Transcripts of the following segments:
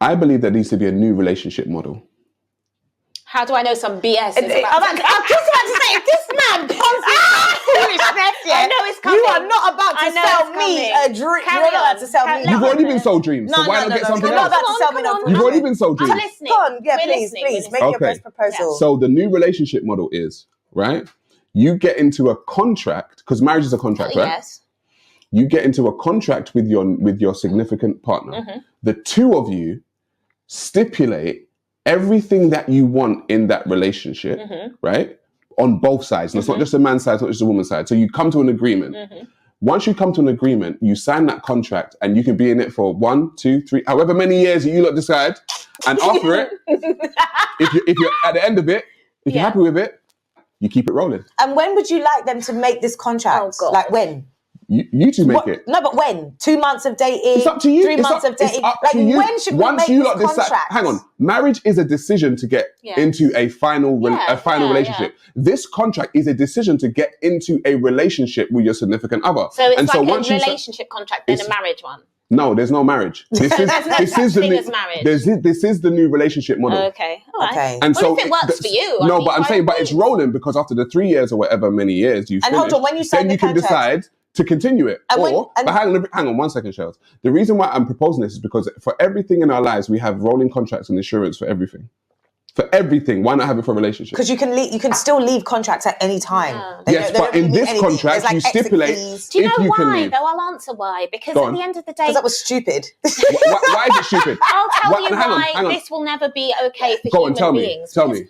I believe there needs to be a new relationship model. How do I know some BS? I'm just about to say, if this man comes with foolishness, I know it's coming. You are not about to sell me a dream. You're not about to sell me. You've already been sold dreams, so why not get something You're else? not about to sell me no dreams. You've already been sold dreams. I'm listening. Go on, please, make your best proposal. Yeah. So the new relationship model is, right? You get into a contract, because marriage is a contract, right? Yes. You get into a contract with your significant partner. Mm-hmm. The two of you stipulate everything that you want in that relationship, right? On both sides. And it's not just a man's side, it's not just a woman's side. So you come to an agreement. Once you come to an agreement, you sign that contract and you can be in it for 1, 2, 3, however many years you lot decide. And after it, if you're at the end of it, if you're happy with it, you keep it rolling. And when would you like them to make this contract? Oh, God. Like when? You two make it. No, but when? 2 months of dating? It's up to you. 3 months of dating? Like, when should we make this contract? Hang on. Marriage is a decision to get into a final relationship. This contract is a decision to get into a relationship with your significant other. So it's a relationship contract than a marriage one? No, there's no marriage. This is the new relationship model. Okay. All right. Okay. And so if it works for you. I'm saying, but it's rolling because after the 3 years or whatever many years you finish, hold on, when you sign then you can decide to continue it. But hang on 1 second, Shells. The reason why I'm proposing this is because for everything in our lives, we have rolling contracts and insurance for everything. For everything. Why not have it for a relationship? Because you can still leave contracts at any time. Yes, but in this contract, you stipulate Do you know if you can why? leave. Though I'll answer why. Because at the end of the day... Because that was stupid. Why is it stupid? I'll tell you why this will never be okay for human beings. Tell me.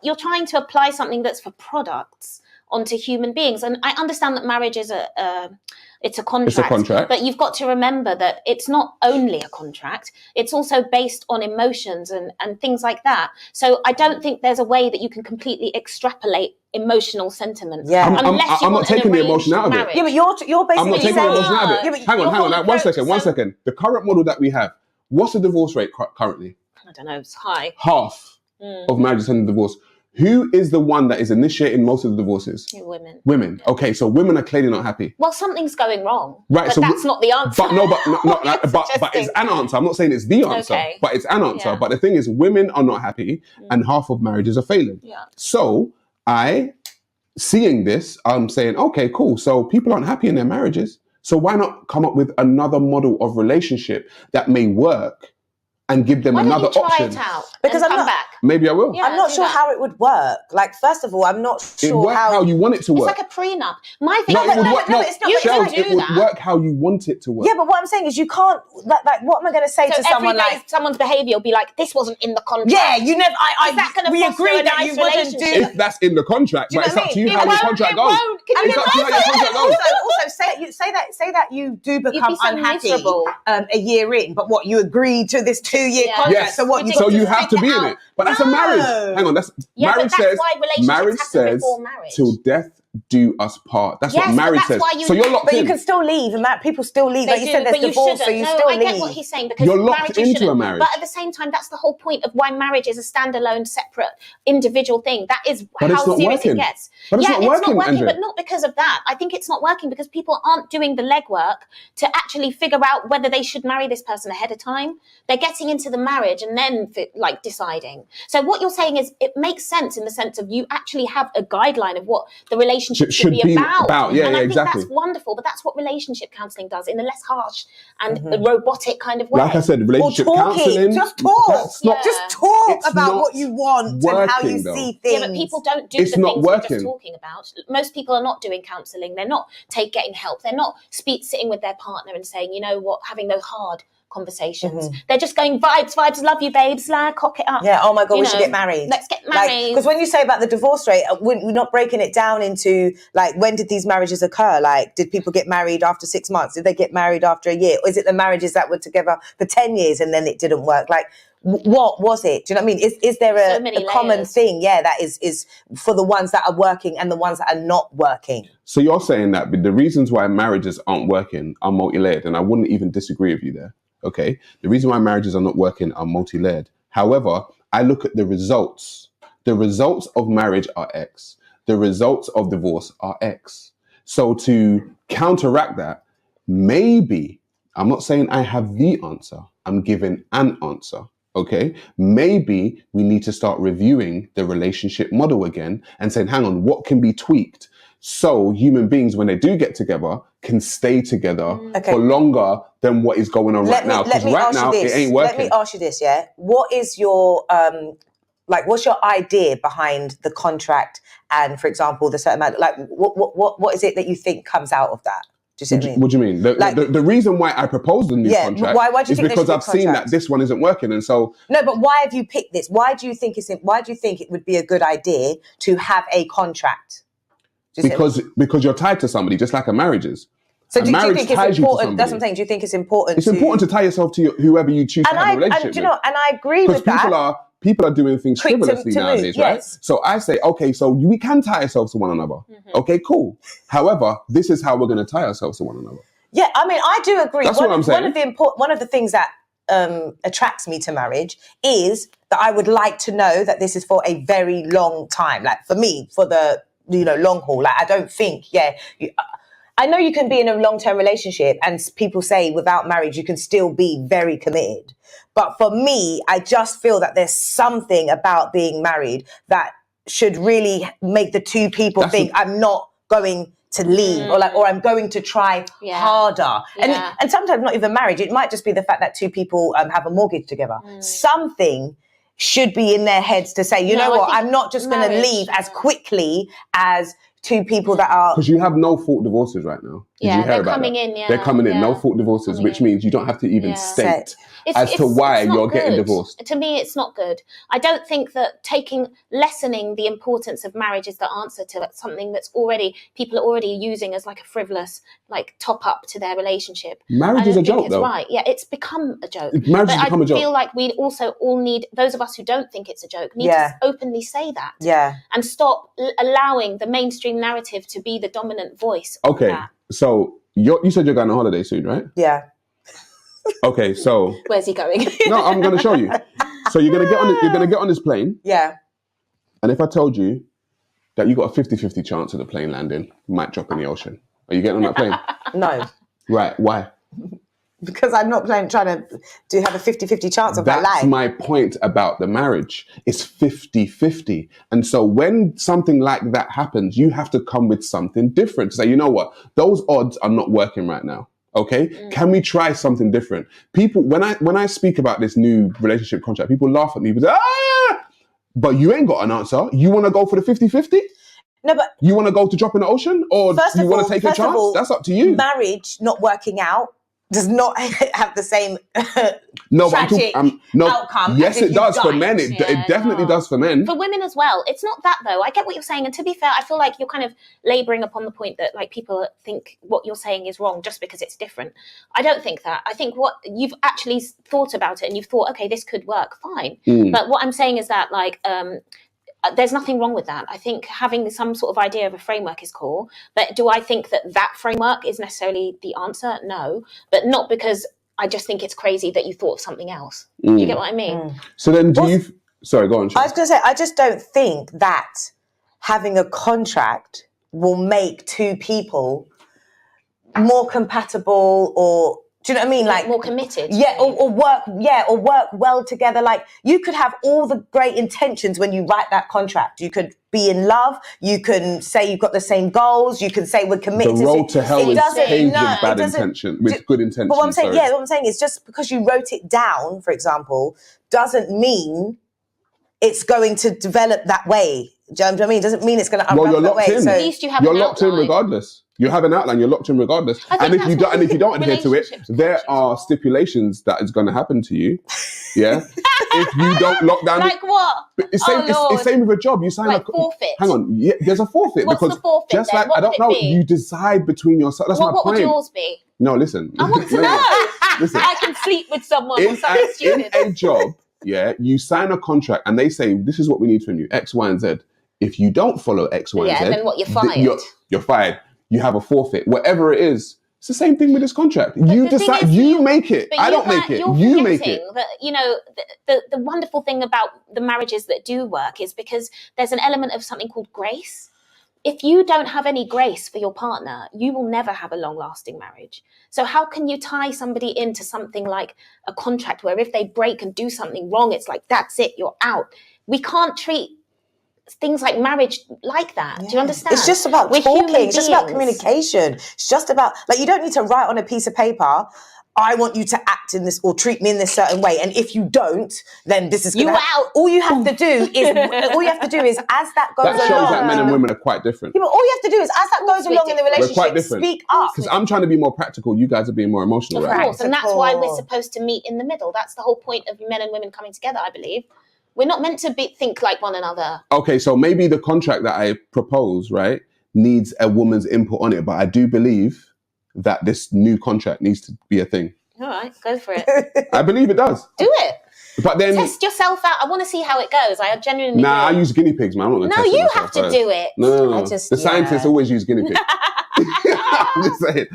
You're trying to apply something that's for products onto human beings. And I understand that marriage is it's a contract. It's a contract. But you've got to remember that it's not only a contract. It's also based on emotions and things like that. So I don't think there's a way that you can completely extrapolate emotional sentiments. Yeah. I'm not taking the emotion out of it. Yeah, but you're basically I'm not taking the emotion out of it. Hang on. One second. The current model that we have, what's the divorce rate currently? I don't know. It's high. Half of marriages end in divorce. Who is the one that is initiating most of the divorces? Women. Women. Okay, so women are clearly not happy. Well, something's going wrong. Right. But So that's not the answer. But it's an answer. I'm not saying it's the answer, but it's an answer. Yeah. But the thing is, women are not happy, and half of marriages are failing. Yeah. So seeing this, I'm saying, okay, cool. So people aren't happy in their marriages. So why not come up with another model of relationship that may work? And give them another option. Why don't you try it out because and come back? Maybe I will. Yeah, I'm not sure how it would work. Like, first of all, I'm not sure how you want it to work. It's like a prenup. My thing it would work. it would work how you want it to work. Yeah, but what I'm saying is you can't, like what am I going to say to someone like... someone's behaviour will be like, this wasn't in the contract. Yeah, you never... we agreed that you wouldn't do... If that's in the contract, but it's up to you how your contract goes. It's up to you how your contract goes. Also, say that you do become unhappy a year in, but what, you agree to this 2-year contract? So you have to be in it. But that's a marriage. Hang on, marriage says till death do us part. That's what marriage says. So you're locked in. But you can still leave, and people still leave. Like you said, there's divorce, so you still leave. I get what he's saying because you're locked into a marriage. But at the same time, that's the whole point of why marriage is a standalone, separate, individual thing. That is how serious it gets. But it's not working, but not because of that. I think it's not working because people aren't doing the legwork to actually figure out whether they should marry this person ahead of time. They're getting into the marriage and then deciding. So what you're saying is it makes sense in the sense of you actually have a guideline of what the relationship should be about. Yeah, and I exactly. think that's wonderful, but that's what relationship counselling does in a less harsh and robotic kind of way. Like I said, relationship counselling. Just talk. Just talk about what you want and how you see things. Yeah, but people don't do the things we're just talking about. Most people are not doing counselling. They're not getting help. They're not sitting with their partner and saying, you know what, having those hard conversations. They're just going vibes, love you, babes, cock it up. Yeah, oh my God, we should get married. Let's get married. Because when you say about the divorce rate, we're not breaking it down into, like, when did these marriages occur? Like, did people get married after 6 months? Did they get married after a year? Or is it the marriages that were together for 10 years and then it didn't work? Like, what was it? Do you know what I mean? Is there a common thing, that is for the ones that are working and the ones that are not working? So you're saying that the reasons why marriages aren't working are multi-layered, and I wouldn't even disagree with you there. Okay, the reason why marriages are not working are multi-layered. However, I look at the results. The results of marriage are X. The results of divorce are X. So to counteract that, maybe, I'm not saying I have the answer, I'm giving an answer. Okay, maybe we need to start reviewing the relationship model again and saying, hang on, what can be tweaked so human beings, when they do get together, can stay together for longer than what is going on right now. Because right now, it ain't working. Let me ask you this, yeah? What is your, what's your idea behind the contract and, for example, the certain amount, like, what is it that you think comes out of that? Do you see what I mean? What do you mean? The reason why I proposed the new contract is because I've seen that this one isn't working, and so no. But why have you picked this? Why do you think it would be a good idea to have a contract? Because you're tied to somebody, just like a marriage is. So do you think it's important? That's what I'm saying. Do you think it's important? It's important to tie yourself to whoever you choose to have a relationship with. And I agree with that. People are doing things frivolously nowadays, right? So I say, okay, so we can tie ourselves to one another. Okay, cool. However, this is how we're going to tie ourselves to one another. Yeah, I mean, I do agree. That's what I'm saying. One of the things that attracts me to marriage is that I would like to know that this is for a very long time. Like for me, for the long haul. Like I don't think, I know you can be in a long-term relationship and people say without marriage, you can still be very committed. But for me, I just feel that there's something about being married that should really make the two people think I'm not going to leave or I'm going to try harder. And sometimes not even marriage. It might just be the fact that two people have a mortgage together. Something should be in their heads to say, you know what, I'm not just going to leave as quickly as two people that are... Because you have no-fault divorces right now. They're coming in, They're coming in, no-fault divorces, which means you don't have to even state as to why you're getting divorced. To me, it's not good. I don't think that lessening the importance of marriage is the answer to something that's people are already using as like a frivolous, like top-up to their relationship. Marriage is a joke, though. Right. Yeah, it's become a joke. Marriage has become a joke. I feel like we also all need, those of us who don't think it's a joke, need to openly say that. Yeah. And stop allowing the mainstream narrative to be the dominant voice of that. So you said you're going on holiday soon, right? Yeah. Okay, so where's he going? No, I'm going to show you. So you're going to get on this plane. Yeah. And if I told you that you got a 50-50 chance of the plane landing, might drop in the ocean, are you getting on that plane? No. Right. Why? Because I'm not trying to have a 50-50 chance of that life. That's my point about the marriage. It's 50-50. And so when something like that happens, you have to come with something different to say, you know what, those odds are not working right now. Okay, can we try something different? People, when I speak about this new relationship contract, people laugh at me. People say, but you ain't got an answer. You want to go for the 50-50? No, but you want to go to drop in the ocean, or you want to take a chance? That's up to you. Marriage not working out does not have the same tragic outcome. Yes, it does for men. It definitely does for men. For women as well. It's not that though. I get what you're saying, and to be fair, I feel like you're kind of labouring upon the point that like people think what you're saying is wrong just because it's different. I don't think that. I think what you've actually thought about it and you've thought, okay, this could work, fine. But what I'm saying is that like there's nothing wrong with that. I think having some sort of idea of a framework is cool. But do I think that framework is necessarily the answer? No. But not because I just think it's crazy that you thought of something else. Do you get what I mean? So then sorry, go on. I was going to say, I just don't think that having a contract will make two people more compatible or... Do you know what I mean? Like more committed. Yeah, or work well together. Like you could have all the great intentions when you write that contract. You could be in love. You can say you've got the same goals. You can say we're committed. The road to hell is paved with bad intention, with good intentions. But what I'm saying is just because you wrote it down, for example, doesn't mean it's going to develop that way. Do you know what I mean? It doesn't mean it's going to unravel that way. So at least you have you're locked in regardless. You have an outline, you're locked in regardless. And if you don't adhere to it, there are stipulations that is going to happen to you. Yeah. If you don't lock down... Like what? It's same with a job. You sign like forfeit. Hang on. Yeah, there's a forfeit. What's the forfeit just then? like, I don't know, you decide between yourself. That's my point. What would yours be? No, listen. I want to know. Listen. I can sleep with someone or something stupid. In a job, you sign a contract and they say, this is what we need from you, X, Y, and Z. If you don't follow X, Y, and Z... then what, you're fired? You're fired. You have a forfeit. Whatever it is, it's the same thing with this contract. You decide, you make it. I don't make it. You make it. That, you know, the wonderful thing about the marriages that do work is because there's an element of something called grace. if you don't have any grace for your partner, you will never have a long-lasting marriage. So how can you tie somebody into something like a contract where if they break and do something wrong, it's like, that's it, you're out. We can't treat things like marriage like that. Do you understand? It's just about talking. It's just about communication. It's just about, like, you don't need to write on a piece of paper, I want you to act in this or treat me in this certain way. And if you don't, then this is going to out. All you have to do is as that goes along. That shows that men and women are quite different. Yeah, but all you have to do is as that goes along in the relationship, speak up. Because I'm trying to be more practical, you guys are being more emotional, of right? course, and that's why we're supposed to meet in the middle. That's the whole point of men and women coming together, I believe. We're not meant to think like one another. Okay, so maybe the contract that I propose, right, needs a woman's input on it, but I do believe that this new contract needs to be a thing. All right, go for it. I believe it does. Do it. But then test yourself out. I want to see how it goes. I genuinely do. I use guinea pigs, man. I'm not no, you have to do it. No. The scientists always use guinea pigs. I'm just saying.